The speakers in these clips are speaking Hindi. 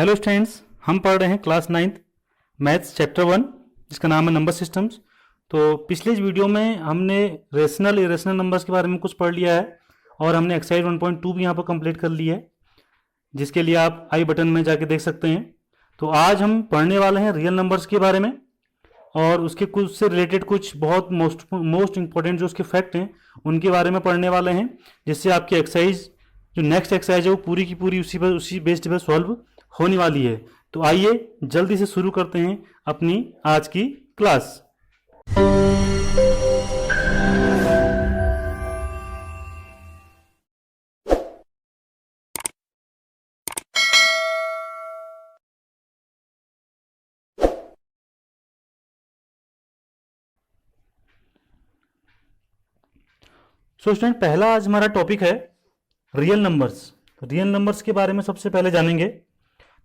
हेलो स्टूडेंट्स, हम पढ़ रहे हैं क्लास 9th मैथ्स चैप्टर 1 जिसका नाम है नंबर सिस्टम्स। तो पिछले इस वीडियो में हमने रेशनल इरेशनल नंबर्स के बारे में कुछ पढ़ लिया है और हमने एक्सरसाइज 1.2 भी यहाँ पर कंप्लीट कर ली है, जिसके लिए आप आई बटन में जाके देख सकते हैं। तो आज हम पढ़ने वाले हैं रियल नंबर्स के बारे में और उसके कुछ से रिलेटेड कुछ बहुत मोस्ट इंपॉर्टेंट जो उसके फैक्ट हैं उनके बारे में पढ़ने वाले हैं, जिससे आपकी एक्सरसाइज जो नेक्स्ट एक्सरसाइज है वो पूरी की पूरी उसी बेस्ड पर सॉल्व होने वाली है। तो आइए जल्दी से शुरू करते हैं अपनी आज की क्लास। सो स्टूडेंट, पहला आज हमारा टॉपिक है रियल नंबर्स। रियल नंबर्स के बारे में सबसे पहले जानेंगे।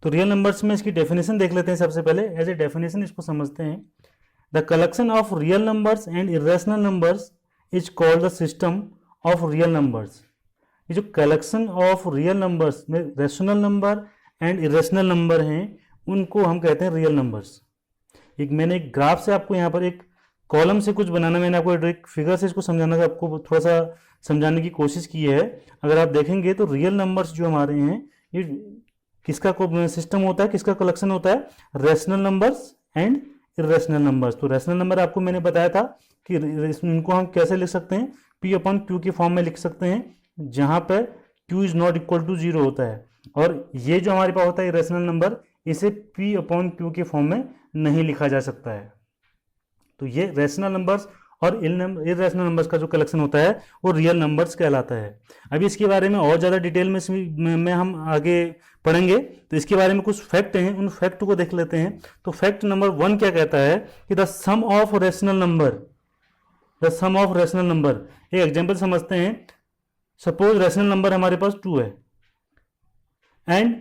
तो रियल नंबर्स में इसकी डेफिनेशन देख लेते हैं। सबसे पहले एज ए डेफिनेशन इसको समझते हैं। The collection of real numbers and irrational numbers is called the system of real numbers. ये जो कलेक्शन ऑफ रियल नंबर्स में rational number and irrational number हैं उनको हम कहते हैं रियल नंबर्स। मैंने एक ग्राफ से आपको यहाँ पर एक कॉलम से कुछ बनाना, मैंने आपको एक फिगर से इसको समझाना, आपको थोड़ा सा समझाने की कोशिश की है। अगर आप देखेंगे तो रियल नंबर्स जो हमारे हैं ये किसका सिस्टम होता है, किसका कलेक्शन होता है? Rational numbers and irrational numbers. तो रेशनल नंबर आपको मैंने बताया था कि इनको हम कैसे लिख सकते हैं, पी अपॉन क्यू के फॉर्म में लिख सकते हैं, जहां पर Q is not equal to 0 होता है। और ये जो हमारे पास होता है इरेशनल नंबर, इसे पी अपॉन क्यू के फॉर्म में नहीं लिखा जा सकता है। तो ये रेशनल नंबर्स और इरेशनल नंबर्स का जो कलेक्शन होता है वो रियल नंबर्स कहलाता है। अभी इसके बारे में और ज़्यादा डिटेल में हम आगे पढ़ेंगे। तो इसके बारे में कुछ फैक्ट हैं, उन फैक्ट को देख लेते हैं। तो फैक्ट नंबर 1 क्या कहता है कि the sum of rational number, the sum of rational number. एक एग्जाम्पल समझते हैं। सपोज रेशनल नंबर हमारे पास 2 है and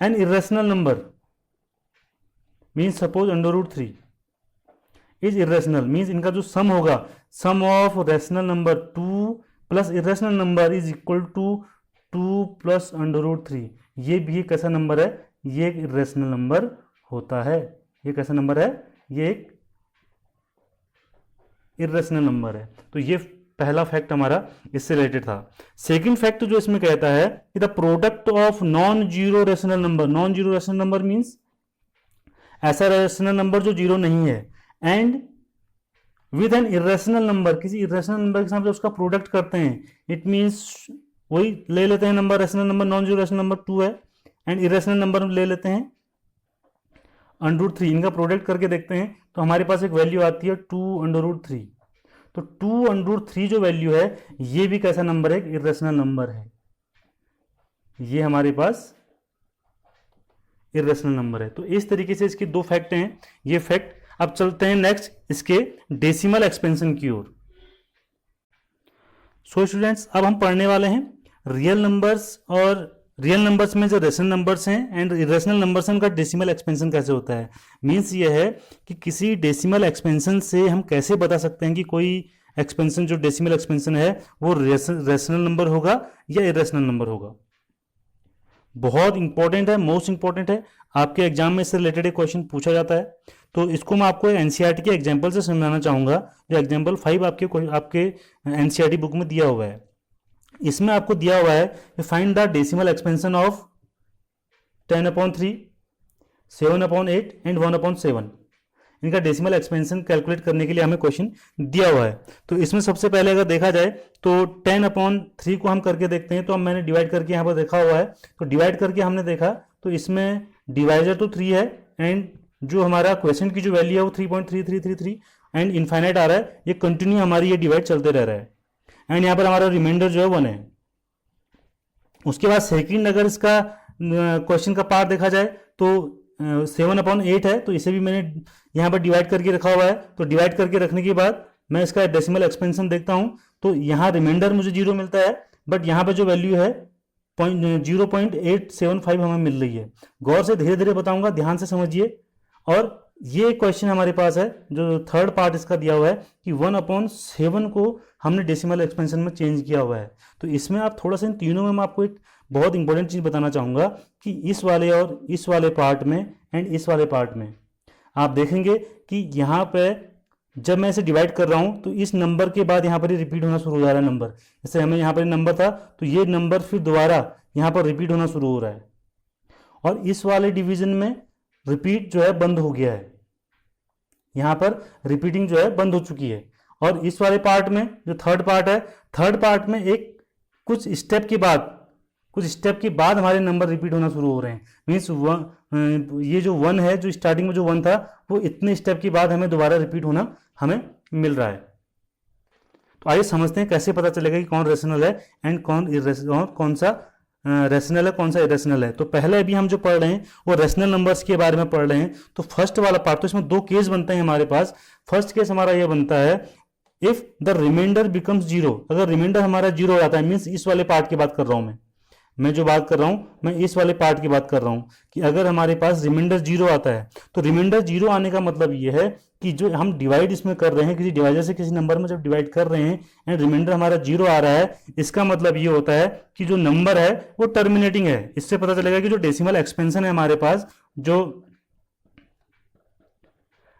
an irrational number means suppose √3 is irrational, means इनका जो सम होगा, sum of rational number 2 plus irrational number is equal to 2 plus √3। ये भी एक ऐसा नंबर है, ये एक इरेशनल नंबर होता है। ये कैसा नंबर है? ये एक इरेशनल नंबर है। तो ये पहला फैक्ट हमारा इससे रिलेटेड था। सेकंड फैक्ट जो इसमें कहता है कि the product of non zero rational number, non zero rational number means ऐसा रेशनल नंबर जो जीरो नहीं है, and with N irrational number, किसी इरेशनल नंबर के साथ उसका प्रोडक्ट करते हैं, इट मीन्स वही ले लेते हैं number, rational number, non zero rational number 2 है एंड इरेशनल नंबर ले लेते हैं √3, इनका प्रोडक्ट करके देखते हैं तो हमारे पास एक वैल्यू आती है 2 √3। तो 2 √3 जो वैल्यू है ये भी कैसा नंबर है? इरेशनल नंबर है। ये हमारे पास इरेशनल नंबर है। तो इस तरीके से इसके 2 फैक्ट हैं, ये फैक्ट। अब चलते हैं नेक्स्ट इसके डेसिमल एक्सपेंशन की ओर। सो स्टूडेंट्स, अब हम पढ़ने वाले हैं रियल नंबर्स, और रियल नंबर्स में जो रेशनल नंबर्स हैं एंड इरेशनल नंबर्स हैं उनका डेसिमल एक्सपेंशन कैसे होता है। मीन्स ये है कि किसी डेसिमल एक्सपेंशन से हम कैसे बता सकते हैं कि कोई एक्सपेंशन जो डेसिमल एक्सपेंशन है वो रेशनल नंबर होगा या इरेशनल नंबर होगा। बहुत इंपॉर्टेंट है, मोस्ट इंपॉर्टेंट है। आपके एग्जाम में इससे रिलेटेड एक क्वेश्चन पूछा जाता है। तो इसको मैं आपको एनसीईआरटी के एग्जाम्पल से समझाना चाहूंगा, जो एग्जाम्पल 5 आपके एनसीईआरटी बुक में दिया हुआ है। इसमें आपको दिया हुआ है कि find the decimal expansion of 10/3, 7/8 and 1/7। इनका डेसिमल एक्सपेंशन कैलकुलेट करने के लिए हमें क्वेश्चन दिया हुआ है। तो इसमें सबसे पहले अगर देखा जाए तो 10/3 को हम करके देखते हैं। तो अब मैंने डिवाइड करके यहाँ पर देखा हुआ है, तो डिवाइड करके हमने देखा तो इसमें डिवाइजर तो 3 है एंड जो हमारा क्वेश्चन की जो वैल्यू है वो 3.3333 एंड इनफाइनाइट आ रहा है। ये कंटिन्यू हमारी ये डिवाइड चलते रह रहा है एंड यहाँ पर हमारा रिमाइंडर जो है 1 है। उसके बाद सेकंड अगर इसका क्वेश्चन का पार्ट देखा जाए तो 7/8 है, तो इसे भी मैंने यहाँ पर डिवाइड करके रखा हुआ है। तो डिवाइड करके रखने के बाद मैं इसका डेसिमल एक्सपेंशन देखता हूँ तो यहाँ रिमाइंडर मुझे 0 मिलता है, बट यहाँ पर जो वैल्यू है 0.875 हमें मिल रही है। गौर से धीरे धीरे बताऊंगा, ध्यान से समझिए। और ये क्वेश्चन हमारे पास है जो थर्ड पार्ट इसका दिया हुआ है कि 1/7 को हमने डेसिमल एक्सपेंशन में चेंज किया हुआ है। तो इसमें आप थोड़ा सा इन तीनों में मैं आपको एक बहुत इंपॉर्टेंट चीज़ बताना चाहूँगा कि इस वाले और इस वाले पार्ट में एंड इस वाले पार्ट में आप देखेंगे कि यहाँ पे जब मैं इसे डिवाइड कर रहा हूँ तो इस नंबर के बाद यहाँ पर ही रिपीट होना शुरू हो जा रहा है नंबर। जैसे हमें यहाँ पर नंबर था तो ये नंबर फिर दोबारा यहाँ पर रिपीट होना शुरू हो रहा है, और इस वाले डिवीजन में रिपीट जो है बंद हो गया है, यहाँ पर रिपीटिंग जो है बंद हो चुकी है। और इस वाले पार्ट में जो थर्ड पार्ट है, थर्ड पार्ट में एक कुछ स्टेप के बाद हमारे नंबर रिपीट होना शुरू हो रहे हैं। मीन्स ये जो 1 है, जो स्टार्टिंग में जो 1 था, वो इतने स्टेप के बाद हमें दोबारा रिपीट होना हमें मिल रहा है। तो आइए समझते हैं कैसे पता चलेगा कि कौन रेशनल है एंड कौन सा रेशनल है, कौन सा इरेशनल है। तो पहले अभी हम जो पढ़ रहे हैं वो रेशनल नंबर्स के बारे में पढ़ रहे हैं। तो फर्स्ट वाला पार्ट, तो इसमें 2 केस बनते हैं हमारे पास। फर्स्ट केस हमारा ये बनता है इफ द रिमाइंडर बिकम्स 0। अगर रिमाइंडर हमारा 0 हो जाता है, मीन्स इस वाले पार्ट की बात कर रहा हूं मैं जो बात कर रहा हूं मैं इस वाले पार्ट की बात कर रहा हूं कि अगर हमारे पास रिमाइंडर 0 आता है, तो रिमाइंडर 0 आने का मतलब ये है कि जो हम डिवाइड इसमें कर रहे हैं, किसी डिवाइजर से किसी नंबर में जब डिवाइड कर रहे हैं एंड रिमाइंडर हमारा 0 आ रहा है, इसका मतलब ये होता है कि जो नंबर है वो टर्मिनेटिंग है। इससे पता चलेगा कि जो डेसिमल एक्सपेंशन है हमारे पास, जो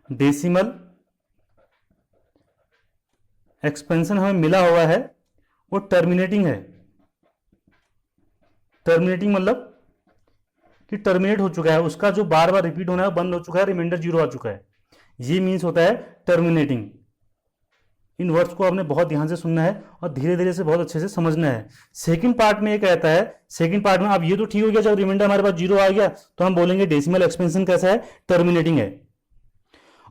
डेसिमल एक्सपेंशन हमें मिला हुआ है वो टर्मिनेटिंग है। टर्मिनेटिंग मतलब कि टर्मिनेट हो चुका है, उसका जो बार बार रिपीट होना है बंद हो चुका है, रिमाइंडर 0 आ चुका है, ये मीन्स होता है टर्मिनेटिंग। इन वर्ड्स को आपने बहुत ध्यान से सुनना है और धीरे धीरे से बहुत अच्छे से समझना है। सेकंड पार्ट में ये कहता है, सेकंड पार्ट में अब ये तो ठीक हो गया, जब रिमाइंडर हमारे पास 0 आ गया तो हम बोलेंगे डेसिमल एक्सपेंशन कैसा है, टर्मिनेटिंग है।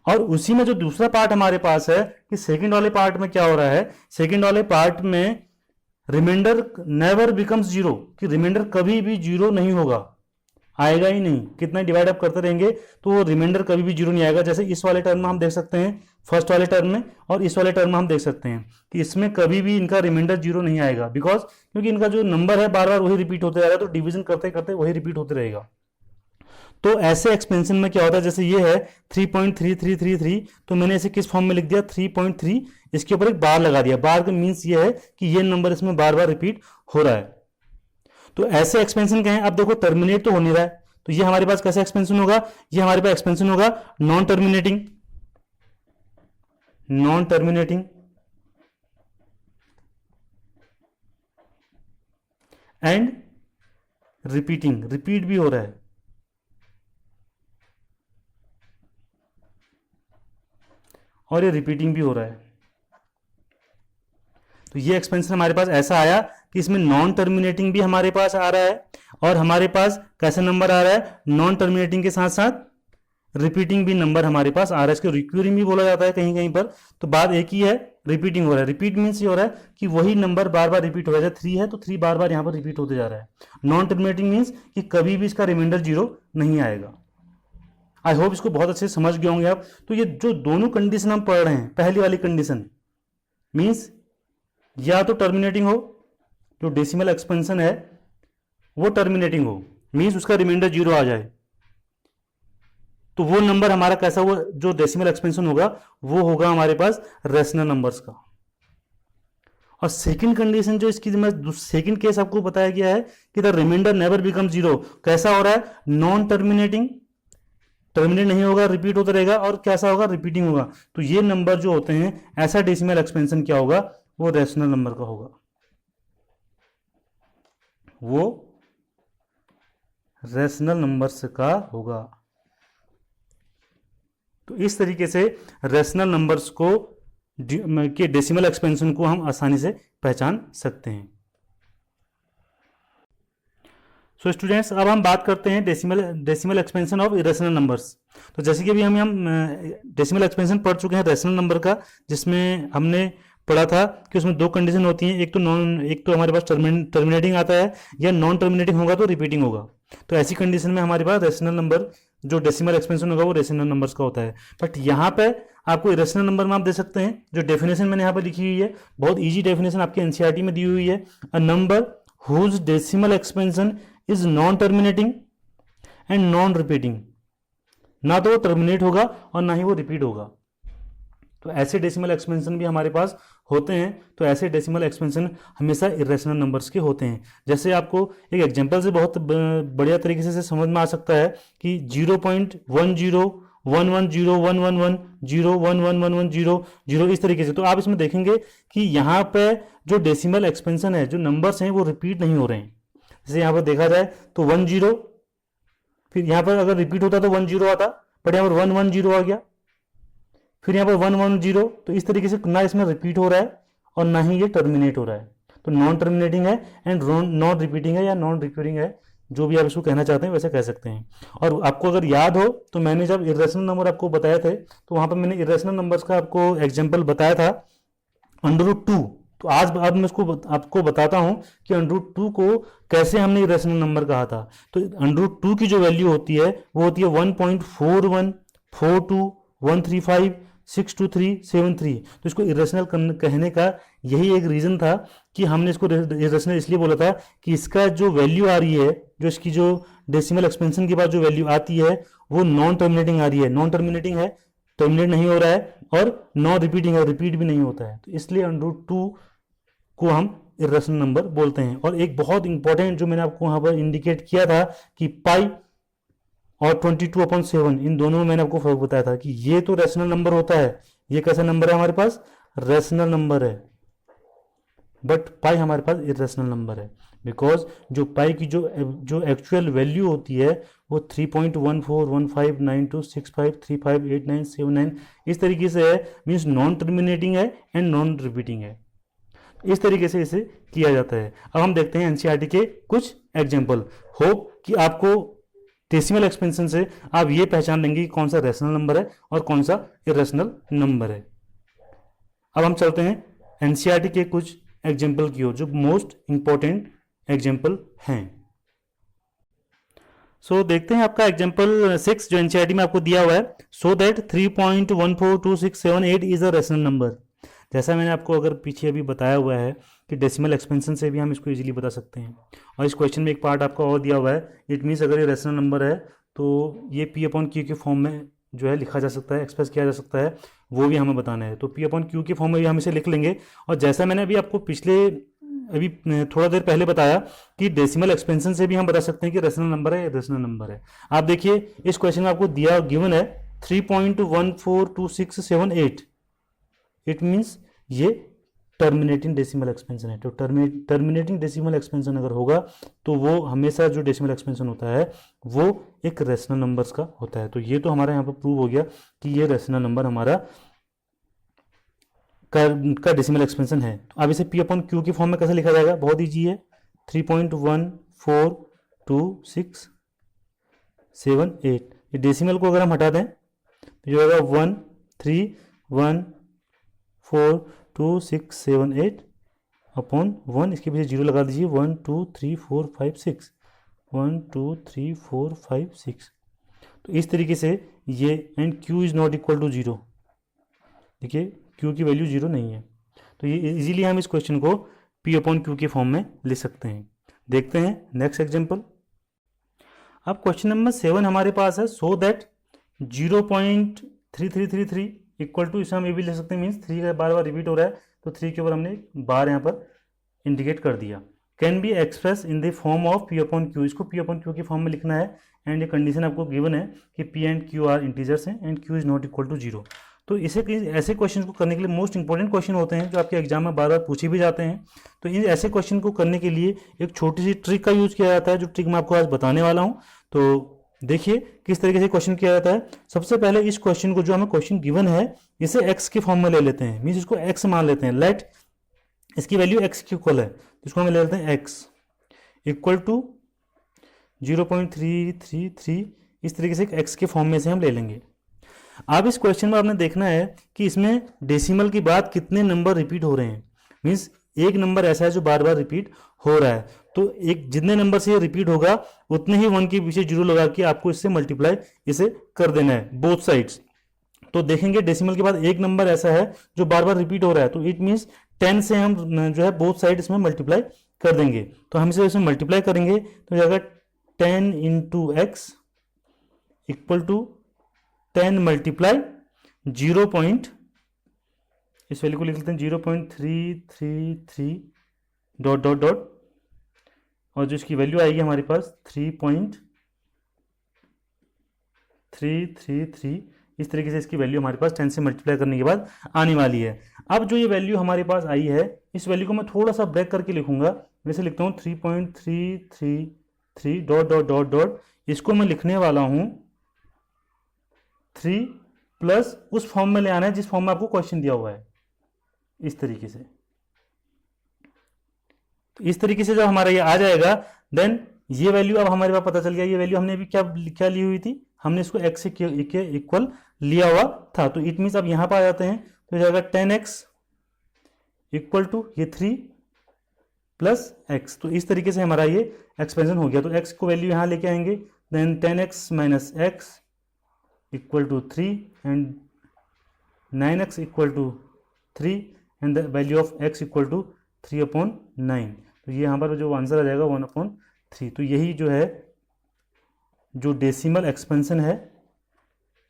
और उसी में जो दूसरा पार्ट हमारे पास है कि सेकंड वाले पार्ट में क्या हो रहा है, सेकंड वाले पार्ट में रिमाइंडर नेवर बिकम्स 0, कि रिमाइंडर कभी भी 0 नहीं होगा, आएगा ही नहीं। कितना डिवाइड अप करते रहेंगे तो वो रिमाइंडर कभी भी 0 नहीं आएगा। जैसे इस वाले टर्म में हम देख सकते हैं, फर्स्ट वाले टर्म में और इस वाले टर्म में हम देख सकते हैं कि इसमें कभी भी इनका रिमाइंडर 0 नहीं आएगा, बिकॉज क्योंकि इनका जो नंबर है बार बार वही रिपीट होते जा रहा है, तो डिवीजन करते करते वही रिपीट होते रहेगा। तो ऐसे एक्सपेंशन में क्या होता है, जैसे ये है 3.3333, तो मैंने इसे किस फॉर्म में लिख दिया 3.3, इसके ऊपर एक बार लगा दिया। बार का मीन्स ये है कि ये नंबर इसमें बार बार रिपीट हो रहा है। तो ऐसे एक्सपेंशन क्या है, अब देखो टर्मिनेट तो हो नहीं रहा है, तो ये हमारे पास कैसा एक्सपेंशन होगा, ये हमारे पास एक्सपेंशन होगा non terminating, non terminating and repeating, repeat भी हो रहा है। और ये रिपीटिंग भी हो रहा है। तो ये एक्सपेंशन हमारे पास ऐसा आया कि इसमें नॉन टर्मिनेटिंग भी हमारे पास आ रहा है, और हमारे पास कैसा नंबर आ रहा है, नॉन टर्मिनेटिंग के साथ साथ रिपीटिंग भी नंबर हमारे पास आ रहा है। इसको रिक्यूरिंग भी बोला जाता है कहीं कहीं पर। तो बात एक ही है, रिपीटिंग हो रहा है। रिपीट मीन्स ये हो रहा है कि वही नंबर बार बार रिपीट हो रहा है। जैसे 3 है तो 3 बार बार यहाँ पर रिपीट होते जा रहा है। नॉन टर्मिनेटिंग मीन्स कि कभी भी इसका रिमाइंडर 0 नहीं आएगा। आई होप इसको बहुत अच्छे से समझ गए होंगे आप। तो ये जो दोनों कंडीशन हम पढ़ रहे हैं, पहली वाली कंडीशन मीन्स या तो टर्मिनेटिंग हो, जो डेसिमल एक्सपेंशन है वो टर्मिनेटिंग हो, मीन्स उसका रिमाइंडर 0 आ जाए, तो वो नंबर हमारा कैसा, वो जो डेसिमल एक्सपेंशन होगा वो होगा हमारे पास रेशनल नंबर्स का। और सेकंड कंडीशन जो इसकी मैं सेकंड केस आपको बताया गया है कि द रिमाइंडर नेवर बिकम 0, कैसा हो रहा है, नॉन टर्मिनेटिंग, टर्मिनेट नहीं होगा, रिपीट होता रहेगा, और कैसा होगा, रिपीटिंग होगा। तो ये नंबर जो होते हैं, ऐसा डेसिमल एक्सपेंशन क्या होगा, वो रेशनल नंबर का होगा, वो रेशनल नंबर्स का होगा। तो इस तरीके से रेशनल नंबर्स को के डेसिमल एक्सपेंशन को हम आसानी से पहचान सकते हैं। सो स्टूडेंट्स, अब हम बात करते हैं decimal expansion of irrational numbers. तो जैसे कि अभी हम डेसिमल एक्सपेंशन पढ़ चुके हैं रेशनल नंबर का, जिसमें हमने पढ़ा था कि उसमें 2 कंडीशन होती हैं, एक तो हमारे पास टर्मिनेटिंग आता है, या नॉन टर्मिनेटिंग होगा तो रिपीटिंग होगा। तो ऐसी कंडीशन में हमारे पास रेशनल नंबर जो डेसिमल एक्सपेंशन होगा वो रेशनल नंबर्स का होता है। बट यहाँ पे आपको इरेशनल नंबर में आप दे सकते हैं, जो डेफिनेशन मैंने यहाँ पर लिखी हुई है, बहुत ईजी डेफिनेशन आपके एनसीईआरटी में दी हुई है। A number whose decimal expansion is non terminating and non repeating, ना तो वो टर्मिनेट होगा और ना ही वो रिपीट होगा। तो ऐसे डेसिमल एक्सपेंशन भी हमारे पास होते हैं तो ऐसे डेसिमल एक्सपेंशन हमेशा इरेशनल नंबर्स के होते हैं। जैसे आपको एक एग्जांपल से बहुत बढ़िया तरीके से समझ में आ सकता है कि 0.10111110111110 इस तरीके से। तो आप इसमें देखेंगे कि यहाँ पे जो डेसिमल एक्सपेंशन है, जो नंबर्स हैं वो रिपीट नहीं हो रहे हैं। जैसे यहाँ पर देखा जाए तो 10, फिर यहाँ पर अगर रिपीट होता तो 10 आता, बट यहाँ पर 110 आ गया, फिर यहाँ पर 110। तो इस तरीके से ना इसमें रिपीट हो रहा है और ना ही ये टर्मिनेट हो रहा है। तो नॉन टर्मिनेटिंग है एंड नॉन रिपीटिंग है या नॉन रिक्यूरिंग है, जो भी आप इसको कहना चाहते हैं वैसे कह सकते हैं। और आपको अगर याद हो तो मैंने जब इरेशनल नंबर आपको बताए थे तो वहां पर मैंने इरेशनल नंबर्स का आपको एग्जाम्पल बताया था √2। तो आज मैं इसको आपको बताता हूं कि √2 को कैसे हमने इरेशनल नंबर कहा था। तो √2 की जो वैल्यू होती है वो होती है 1.414213562373। तो इसको इरेशनल कहने का यही एक रीजन था कि हमने इसको इरेशनल इसलिए बोला था कि इसका जो वैल्यू आ रही है, जो इसकी जो डेसिमल एक्सपेंशन के बाद जो वैल्यू आती है वो नॉन टर्मिनेटिंग आ रही है। नॉन टर्मिनेटिंग है, टर्मिनेट नहीं हो रहा है, और नॉन रिपीटिंग है, रिपीट भी नहीं होता है। तो इसलिए √2 को हम इरेशनल नंबर बोलते हैं। और एक बहुत इंपॉर्टेंट जो मैंने आपको वहां पर इंडिकेट किया था कि पाई और 22/7 इन दोनों में मैंने आपको फर्क बताया था कि ये तो रेशनल नंबर होता है, ये कैसा नंबर है हमारे पास, रेशनल नंबर है, बट पाई हमारे पास इरेशनल नंबर है। बिकॉज जो पाई की जो एक्चुअल वैल्यू होती है वो 3.14159265358979 इस तरीके से है, मीन्स नॉन टर्मिनेटिंग है एंड नॉन रिपीटिंग है। इस तरीके से इसे किया जाता है। अब हम देखते हैं एनसीईआरटी के कुछ एग्जाम्पल। होप कि आपको डेसिमल एक्सपेंशन से आप ये पहचान लेंगे कि कौन सा रेशनल नंबर है और कौन सा इरेशनल नंबर है। अब हम चलते हैं एनसीईआरटी के कुछ एग्जाम्पल की ओर, जो मोस्ट इंपॉर्टेंट एग्जाम्पल हैं। सो देखते हैं आपका एग्जाम्पल 6 जो एनसीईआरटी में आपको दिया हुआ है। So that 3.142678 is a rational number. जैसा मैंने आपको अगर पीछे अभी बताया हुआ है कि डेसिमल एक्सपेंशन से भी हम इसको इजीली बता सकते हैं। और इस क्वेश्चन में एक पार्ट आपका और दिया हुआ है, इट मीन्स अगर ये रेशनल नंबर है तो ये P/Q के फॉर्म में जो है लिखा जा सकता है, एक्सप्रेस किया जा सकता है, वो भी हमें बताना है। तो P/Q के फॉर्म में भी हम इसे लिख लेंगे। और जैसा मैंने अभी आपको अभी थोड़ा देर पहले बताया कि डेसिमल एक्सपेंशन से भी हम बता सकते हैं कि रेशनल नंबर है या रेशनल नंबर है। आप देखिए इस क्वेश्चन में आपको गिवन है 3.142678, इट मीन्स ये टर्मिनेटिंग डेसिमल एक्सपेंशन है। तो टर्मिनेटिंग डेसिमल एक्सपेंशन अगर होगा तो वो हमेशा जो डेसिमल एक्सपेंशन होता है वो एक रेशनल नंबर्स का होता है। तो ये तो हमारा यहाँ पर प्रूव हो गया कि ये रेशनल नंबर हमारा का डेसिमल एक्सपेंशन है। तो अब इसे P/Q की फॉर्म में कैसे लिखा जाएगा, बहुत ईजी है। 3.142678, ये डेसिमल को अगर हम हटा दें तो जो होगा 1314268 अपॉन 1, इसके पीछे 0 लगा दीजिए, 1 2 3 4 5 6, 1 2 3 4 5 6। तो इस तरीके से ये, and Q is not equal to 0। देखिए Q की वैल्यू 0 नहीं है। तो ये इजीली हम इस क्वेश्चन को P/Q के फॉर्म में लिख सकते हैं। देखते हैं नेक्स्ट एग्जांपल। अब क्वेश्चन नंबर 7 हमारे पास है। सो दैट 0.3333 इक्वल टू, इसे हम ये भी लिख सकते हैं, मीन्स 3 का बार बार रिपीट हो रहा है तो 3 के ऊपर हमने एक बार यहाँ पर इंडिकेट कर दिया। Can be express in the form of P/Q, इसको P/Q के फॉर्म में लिखना है। एंड ये कंडीशन आपको गिवन है कि P and Q are integers हैं and Q is not equal to 0। तो इसे ऐसे क्वेश्चन को करने के लिए मोस्ट इंपॉर्टेंट क्वेश्चन होते हैं जो आपके एग्जाम में बार बार पूछे भी जाते हैं। तो इन ऐसे क्वेश्चन को करने के लिए एक छोटी सी ट्रिक का यूज किया जाता है, जो ट्रिक मैं आपको आज बताने वाला हूँ। तो देखिए किस तरीके से क्वेश्चन किया जाता है। सबसे पहले इस क्वेश्चन को, जो हमें क्वेश्चन गिवन है, इसे x के फॉर्म में ले लेते हैं, मीन्स इसको x मान लेते हैं। लेट इसकी वैल्यू x की इक्वल है, इसको हम ले लेते हैं x इक्वल टू 0.333, इस तरीके से x के फॉर्म में से हम ले लेंगे। अब इस क्वेश्चन में आपने देखना है कि इसमें डेसिमल के बाद कितने नंबर रिपीट हो रहे हैं, मीन्स एक नंबर ऐसा है जो बार बार रिपीट हो रहा है। तो एक जितने नंबर से ये रिपीट होगा उतने ही 1 के पीछे 0 लगा के आपको इससे मल्टीप्लाई इसे कर देना है बोथ साइड्स। तो देखेंगे डेसिमल के बाद एक नंबर ऐसा है जो बार बार रिपीट हो रहा है, तो इट मीन्स 10 से हम जो है बोथ साइड इसमें मल्टीप्लाई कर देंगे। तो हम इसे मल्टीप्लाई करेंगे तो जाएगा 10 into x equal to 10 multiply 0.3333 इस वैल्यू को लिख लेते हैं 0.333 डॉट डॉट डॉट, और जो इसकी वैल्यू आएगी हमारे पास 3.333, इस तरीके से इसकी वैल्यू हमारे पास 10 से मल्टीप्लाई करने के बाद आने वाली है। अब जो ये वैल्यू हमारे पास आई है, इस वैल्यू को मैं थोड़ा सा ब्रेक करके लिखूंगा। वैसे लिखता हूँ 3.333 डॉट डॉट डॉट डॉट, इसको मैं लिखने वाला हूँ 3 प्लस उस फॉर्म में ले आना है जिस फॉर्म में आपको क्वेश्चन दिया हुआ है, इस तरीके से। तो इस तरीके से जब हमारा ये आ जाएगा, देन ये वैल्यू अब हमारे पास पता चल गया। ये वैल्यू हमने अभी क्या ली हुई थी, हमने इसको x से इक्वल लिया हुआ था। तो इट मीन्स अब यहां पर आ जाते हैं, तो जाएगा 10x इक्वल टू ये 3 प्लस x। तो इस तरीके से हमारा ये एक्सपेंशन हो गया। तो x को वैल्यू यहां लेके आएंगे, then 10x minus x equal to 3 and 9x equal to 3 and the value of x equal to 3/9। तो ये यहाँ पर जो आंसर आ जाएगा 1/3। तो यही जो है जो डेसिमल एक्सपेंशन है,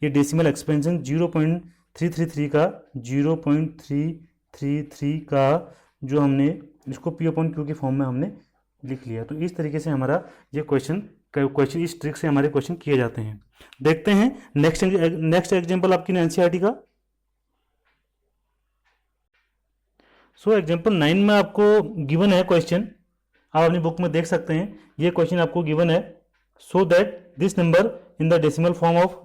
ये डेसिमल एक्सपेंशन 0.333 का 0.333 का जो हमने इसको P/Q के फॉर्म में हमने लिख लिया। तो इस तरीके से हमारा ये क्वेश्चन इस ट्रिक से हमारे क्वेश्चन किए जाते हैं। देखते हैं नेक्स्ट एग्जांपल आपकी एनसीईआरटी का। सो एग्जांपल 9 में आपको गिवन है क्वेश्चन, आप अपनी बुक में देख सकते हैं। ये क्वेश्चन आपको गिवन है, so that this number in the decimal form of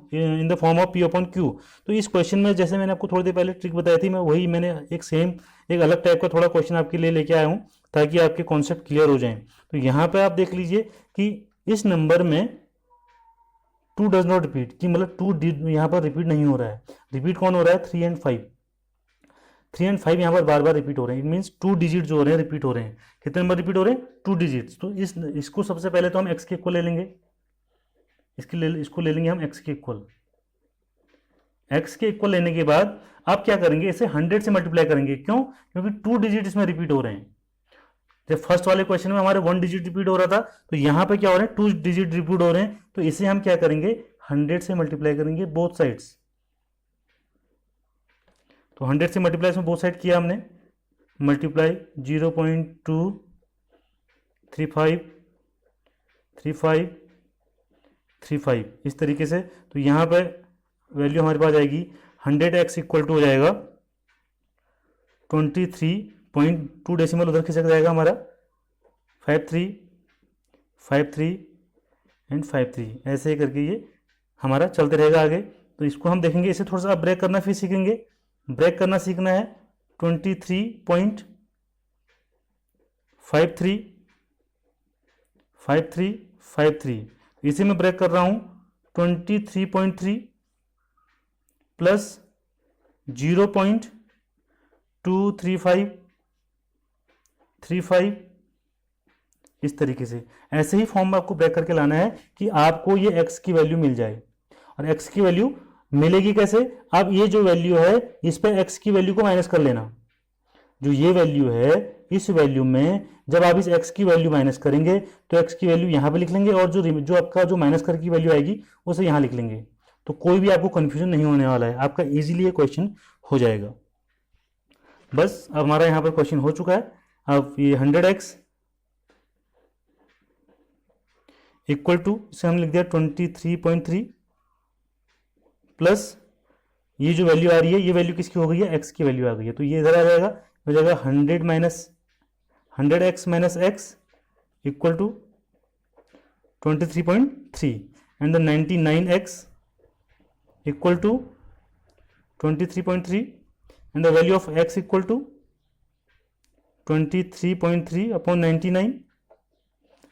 P/Q। तो इस क्वेश्चन में जैसे मैंने आपको थोड़ी देर पहले ट्रिक बताई थी, मैं वही मैंने एक अलग टाइप का थोड़ा क्वेश्चन आपके लिए लेके आया हूँ ताकि आपके कॉन्सेप्ट क्लियर हो जाएं। तो यहाँ पे आप देख लीजिए कि इस नंबर में 2 डज नॉट रिपीट, कि मतलब 2 यहाँ पर रिपीट नहीं हो रहा है। रिपीट कौन हो रहा है, 3 एंड 5। 3 एंड 5 यहाँ पर बार बार रिपीट हो रहे हैं। इट मीन्स 2 डिजिट जो हो रहे हैं रिपीट हो रहे हैं। कितने नंबर रिपीट हो रहे हैं, 2 डिजिट्स। तो इसको सबसे पहले तो हम x के इक्वल ले लेंगे, इसको ले लेंगे हम x के इक्वल। x के इक्वल लेने के बाद आप क्या करेंगे, इसे 100 से मल्टीप्लाई करेंगे। क्यों, क्योंकि 2 डिजिट इसमें रिपीट हो रहे हैं। जब फर्स्ट वाले क्वेश्चन में हमारे 1 डिजिट रिपीट हो रहा था, तो यहाँ पे क्या हो रहे हैं, 2 डिजिट रिपीट हो रहे हैं। तो इसे हम क्या करेंगे, 100 से मल्टीप्लाई करेंगे बोथ साइड्स। तो 100 से मल्टीप्लाई में बोथ साइड किया हमने, मल्टीप्लाई 0.23535 इस तरीके से। तो यहाँ पे वैल्यू हमारे पास आएगी 100x इक्वल टू हो जाएगा 23.2, डेसिमल उधर खिसक जाएगा हमारा 53 एंड 53, ऐसे ही करके ये हमारा चलते रहेगा आगे। तो इसको हम देखेंगे, इसे थोड़ा सा ब्रेक करना फिर सीखेंगे। ब्रेक करना सीखना है 23.53 इसे मैं ब्रेक कर रहा हूं 23.3 प्लस 0.235 इस तरीके से। ऐसे ही फॉर्म में आपको ब्रेक करके लाना है कि आपको ये x की वैल्यू मिल जाए। और x की वैल्यू मिलेगी कैसे, अब ये जो वैल्यू है इस पर x की वैल्यू को माइनस कर लेना। जो ये वैल्यू है, इस वैल्यू में जब आप इस x की वैल्यू माइनस करेंगे तो x की वैल्यू यहां पे लिख लेंगे, और जो आपका जो माइनस कर की वैल्यू आएगी उसे यहां लिख लेंगे। तो कोई भी आपको कंफ्यूजन नहीं होने वाला है, आपका इजीली ये क्वेश्चन हो जाएगा। बस अब हमारा यहां पर क्वेश्चन हो चुका है। अब ये 100x इक्वल टू, इसे हम लिख दिया 23.3 प्लस ये जो वैल्यू आ रही है, ये वैल्यू किसकी हो गई है, x की वैल्यू आ गई है। तो ये इधर आ जाएगा, हो जाएगा 100x minus x equal to 23.3 and the 99x equal to 23.3 and the value of x equal to 23.3/99।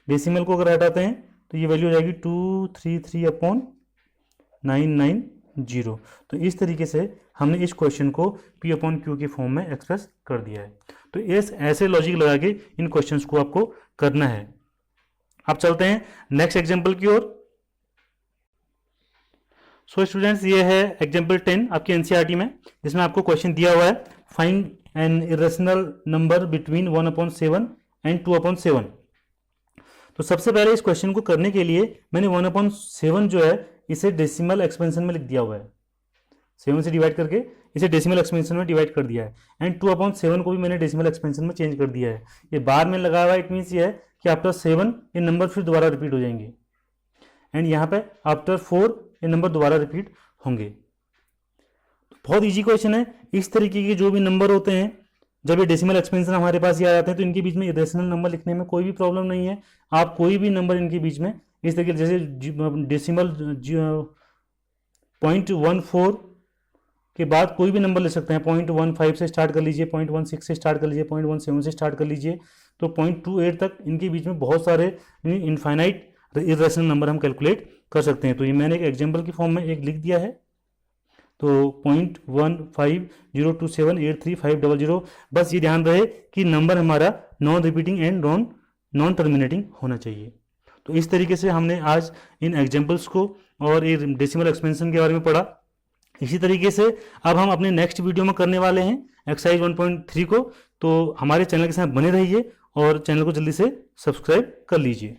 Decimal को अगर हटाते हैं तो ये वैल्यू हो जाएगी 233/990। तो इस तरीके से हमने इस क्वेश्चन को P/Q के फॉर्म में एक्सप्रेस कर दिया है। तो ऐसे लॉजिक लगा के इन क्वेश्चंस को आपको करना है। अब चलते हैं नेक्स्ट एग्जांपल की ओर। सो स्टूडेंट्स, ये है एग्जांपल 10 आपके एनसीईआरटी में, जिसमें आपको क्वेश्चन दिया हुआ है, find N irrational number between 1/7 and 2/7। तो सबसे पहले इस क्वेश्चन को करने के लिए मैंने 1/7 जो है इसे डेसिमल एक्सपेंशन में लिख दिया हुआ है। 7 से डिवाइड करके इसे डेसिमल एक्सपेंशन में डिवाइड कर दिया है, एंड 2/7 को भी मैंने डेसिमल एक्सपेंशन में चेंज कर दिया है। ये बार में लगा हुआ, इट मीन्स ये है कि आफ्टर 7 ये नंबर फिर दोबारा रिपीट हो जाएंगे, एंड यहाँ पे आफ्टर 4 ये नंबर दोबारा रिपीट होंगे। बहुत ईजी क्वेश्चन है। इस तरीके के जो भी नंबर होते हैं, जब ये डेसिमल एक्सपेंशन हमारे पास ये आ जाते हैं, तो इनके बीच में इरेशनल नंबर लिखने में कोई भी प्रॉब्लम नहीं है। आप कोई भी नंबर इनके बीच में इस तरीके, जैसे डेसिमल 0.14 के बाद कोई भी नंबर ले सकते हैं। 0.15 से स्टार्ट कर लीजिए, 0.16 से स्टार्ट कर लीजिए, 0.17 से स्टार्ट कर लीजिए, तो 0.28 तक इनके बीच में बहुत सारे इनफाइनाइट इरेशनल नंबर हम कैलकुलेट कर सकते हैं। तो ये मैंने एक एग्जाम्पल की फॉर्म में एक लिख दिया है। तो 0.1502783500, बस ये ध्यान रहे कि नंबर हमारा non repeating and non terminating होना चाहिए। तो इस तरीके से हमने आज इन एग्जाम्पल्स को और ये डेसिमल एक्सपेंशन के बारे में पढ़ा। इसी तरीके से अब हम अपने नेक्स्ट वीडियो में करने वाले हैं एक्सरसाइज 1.3 को। तो हमारे चैनल के साथ बने रहिए और चैनल को जल्दी से सब्सक्राइब कर लीजिए।